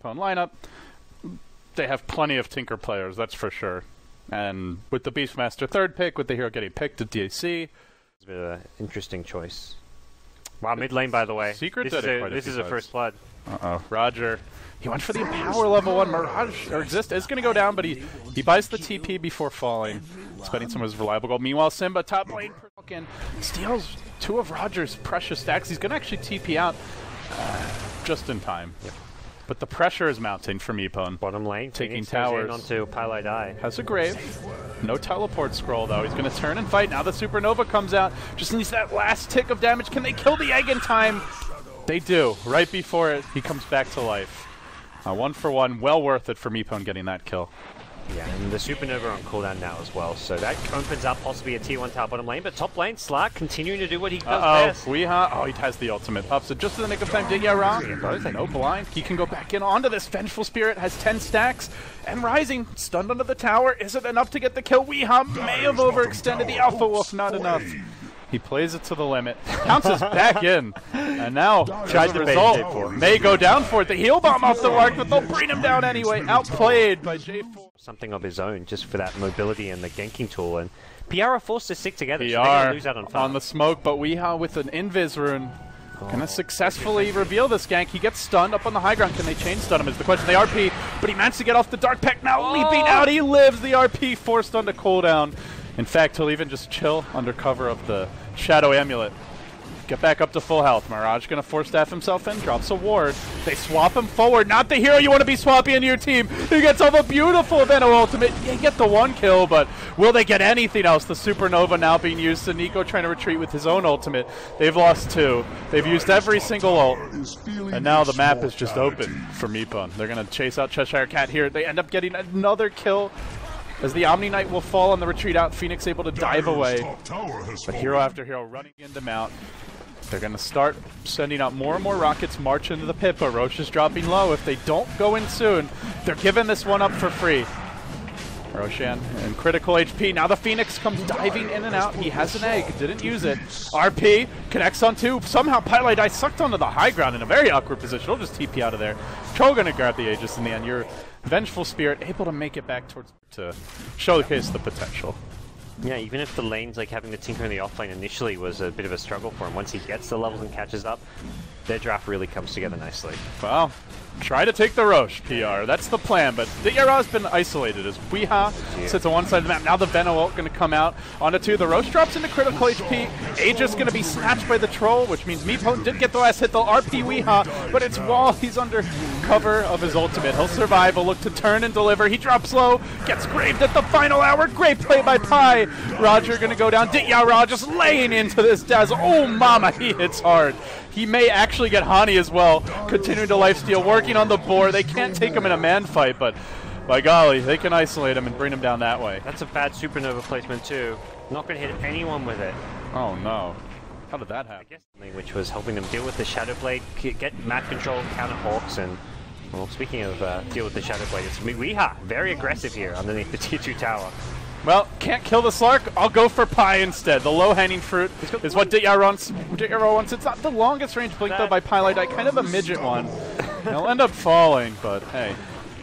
Meepwn'd lineup, they have plenty of Tinker players, that's for sure. And with the Beastmaster third pick, with the hero getting picked at DC. It's a bit of an interesting choice. Wow, mid lane, by the way. Secret This is a first blood. Uh-oh, Roger. He went for the Empower level 1. Mirage, or Exist, is going to go down, but he buys the TP before falling, spending some of his reliable gold. Meanwhile, Simba, top lane, steals 2 of Roger's precious stacks. He's going to actually TP out just in time. Yep. But the pressure is mounting for Meepwn'd. Bottom lane, taking towers. Onto PowerRangers. Has a grave. No teleport scroll, though. He's going to turn and fight. Now the Supernova comes out. Just needs that last tick of damage. Can they kill the egg in time? They do. Right before it, he comes back to life. 1 for 1. Well worth it for Meepwn'd getting that kill. Yeah, and the Supernova on cooldown now as well, so that opens up possibly a tier 1 tower bottom lane, but top lane, Slark continuing to do what he does best. Oh, he has the ultimate up, so just in the nick of time, Ditya-Ra, no blind, he can go back in onto this. Vengeful Spirit has 10 stacks, and Rising, stunned under the tower, is it enough to get the kill? Weeha may have overextended the Alpha Wolf, not enough. He plays it to the limit, pounces back in, and now, as a result, may go down for it. The heal bomb off the mark, but they'll bring him down anyway. Outplayed by J4. Something of his own, just for that mobility and the ganking tool, and PR are forced to stick together, PR so they're going to lose out on farm. On the smoke, but Weeha with an Invis rune. Gonna successfully reveal this gank. He gets stunned up on the high ground. Can they chain stun him is the question. They RP, but he managed to get off the Dark Pact. Now leaping out, he lives. The RP forced onto cooldown. In fact, he'll even just chill under cover of the Shadow Amulet. Get back up to full health. Mirage gonna force staff himself in, drops a ward. They swap him forward. Not the hero you want to be swapping into your team. He gets off a beautiful Veno ultimate. They get the 1 kill, but will they get anything else? The Supernova now being used. SoNNeikO trying to retreat with his own ultimate. They've lost 2. They've used every single ult. And now the map is just open for Meepwn'd. They're gonna chase out chshrct here. They end up getting another kill. As the Omniknight will fall on the retreat out, Phoenix able to dive away. But hero after hero running into Mount. They're going to start sending out more and more rockets, march into the pit, but Roche is dropping low. If they don't go in soon, they're giving this one up for free. Roshan in critical HP. Now the Phoenix comes diving in and out. He has an egg, didn't use it. RP connects on 2. Somehow PowerRangers sucked onto the high ground in a very awkward position. He'll just TP out of there. Troll gonna grab the Aegis in the end. Your Vengeful Spirit able to make it back towards to showcase the potential. Yeah, even if the lane's like having to tinker in the offlane initially was a bit of a struggle for him, once he gets the levels and catches up, their draft really comes together nicely. Well, try to take the Roche, PR. That's the plan, but Ditya-Ra's been isolated as Weeha sits on one side of the map. Now the Veno ult going to come out onto 2. The Roche drops into critical HP. Aegis going to be snatched by the Troll, which means Meepwn'd did get the last hit. They'll RP Weeha, but it's while he's under cover of his ultimate. He'll survive. He'll look to turn and deliver. He drops low, gets graved at the final hour. Great play by Pi. Roger going to go down. Ditya-Ra just laying into this Dazzle. Oh, mama, he hits hard. He may actually get Hani as well, continuing to lifesteal, working on the board. They can't take him in a man fight, but by golly, they can isolate him and bring him down that way. That's a bad Supernova placement too. Not going to hit anyone with it. Oh no. How did that happen? I guess which was helping them deal with the Shadow Blade, get map control, counter Hawks, and well, speaking of deal with the Shadow Blade, it's Weeha, very aggressive here underneath the tier 2 tower. Well, can't kill the Slark. I'll go for Pi instead. The low-hanging fruit is what Ditya-Ra wants. It's not the longest range blink, though, by PowerRangers. Kind of a midget one. He'll end up falling, but hey,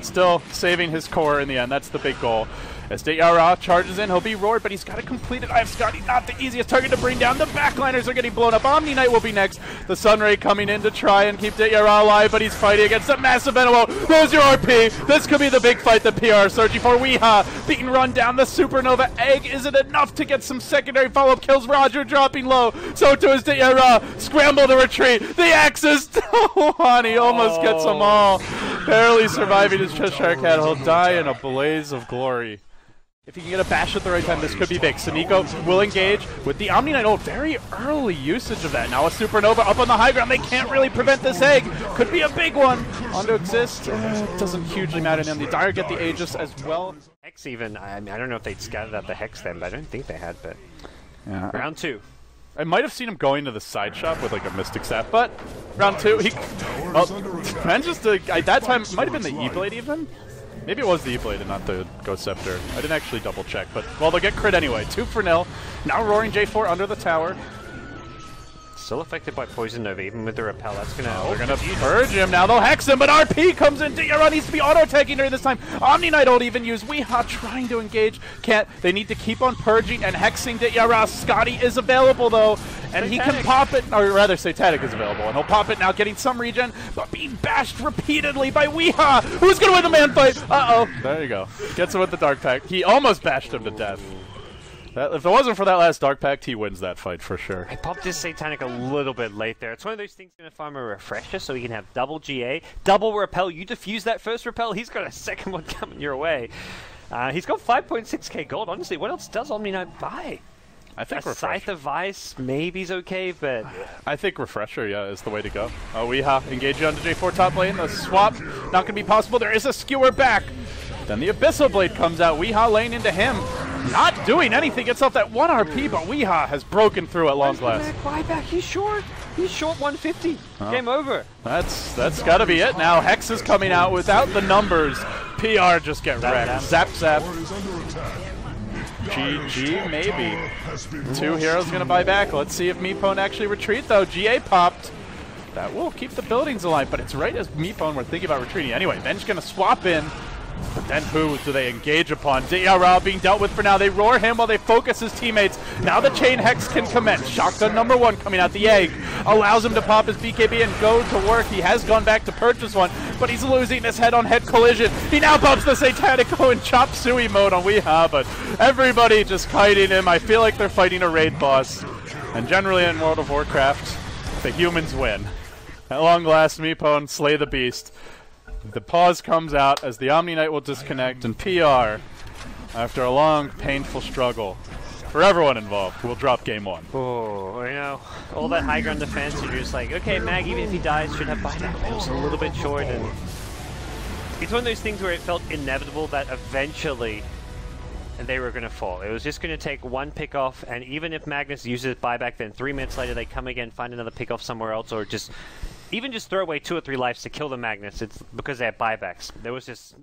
still saving his core in the end. That's the big goal. As Ditya-Ra charges in, he'll be roared, but he's got to complete it. I have Scotty, not the easiest target to bring down. The backliners are getting blown up. Omniknight will be next. The Sunray coming in to try and keep Ditya-Ra alive, but he's fighting against a massive Venomancer. There's your RP. This could be the big fight that PR is searching for. Weeha being run down. The Supernova egg isn't enough to get some secondary follow-up kills. Roger dropping low. So too is Ditya-Ra. Scramble to retreat. The axes. Oh, Hani almost gets them all. Barely surviving his chshrct. He'll die in a blaze of glory. If he can get a bash at the right time, this could be big. SoNNeikO will engage with the Omniknight ult. Very early usage of that. Now a Supernova up on the high ground. They can't really prevent this egg. Could be a big one. On to Exist. Doesn't hugely matter to him. The Dire get the Aegis as well. Hex even. I don't know if they'd scattered out the Hex then, but I don't think they had. But yeah. Round 2. I might have seen him going to the side shop with like a Mystic Staff, but round 2, he manages to, at that time, it might have been the E-Blade even? Maybe it was the E-Blade and not the Ghost Scepter. I didn't actually double check, but well, they'll get crit anyway. 2-0. Now roaring J4 under the tower. Still affected by Poison Nova, even with the repel. That's gonna... they're gonna purge him now. They'll hex him, but RP comes in. Ditya-Ra needs to be auto-tagging during this time. Omniknight will even use. Weeha trying to engage. Can't. They need to keep on purging and hexing Ditya-Ra. Scotty is available though, and he can pop it. Or rather, Satanic is available, and he'll pop it now, getting some regen, but being bashed repeatedly by Weeha. Who's gonna win the man fight? Uh-oh. There you go. Gets him with the Dark Pact. He almost bashed him to death. If it wasn't for that last Dark Pact, he wins that fight for sure. I popped his Satanic a little bit late there. It's one of those things going to farm a refresher so he can have double GA, double repel. You defuse that first repel, he's got a second one coming your way. He's got 5.6k gold. Honestly, what else does Omniknight buy? I think a Scythe of Vice maybe's okay, but... I think Refresher, yeah, is the way to go. Oh, Weeha engage you on the J4 top lane. The swap not going to be possible. There is a skewer back. Then the Abyssal Blade comes out. Weeha lane into him. Not doing anything. Gets off that 1 RP, but Weeha has broken through at long last. Buyback. He's short. He's short 150. Oh. Game over. That's got to be it now. Hex is coming out without the numbers. PR just get wrecked. Zap, zap. GG, maybe. 2 heroes going to buy back. Let's see if Meepwn'd actually retreat, though. GA popped. That will keep the buildings alive, but it's right as Meepwn'd were thinking about retreating. Anyway, Venge going to swap in. But then who do they engage upon? Ditya-Ra being dealt with for now. They roar him while they focus his teammates. Now the chain hex can commence. Shotgun number 1 coming out the egg. Allows him to pop his BKB and go to work. He has gone back to purchase one, but he's losing his head-on-head collision. He now bumps the SaTaNiKo in Chop Suey mode on Weeha, but everybody just kiting him. I feel like they're fighting a raid boss. And generally in World of Warcraft, the humans win. At long last, Meepwn'd slay the beast. The pause comes out as the Omniknight will disconnect, and PR, after a long, painful struggle for everyone involved, will drop game 1. Oh, you know, all that high ground defense, you're just like, okay, Mag, even if he dies, should have buyback. It was a little bit short, and it's one of those things where it felt inevitable that eventually they were going to fall. It was just going to take one pick off, and even if Magnus uses buyback, then 3 minutes later they come again, find another pick off somewhere else, or just even just throw away 2 or 3 lives to kill the Magnus. It's because they have buybacks. There was just...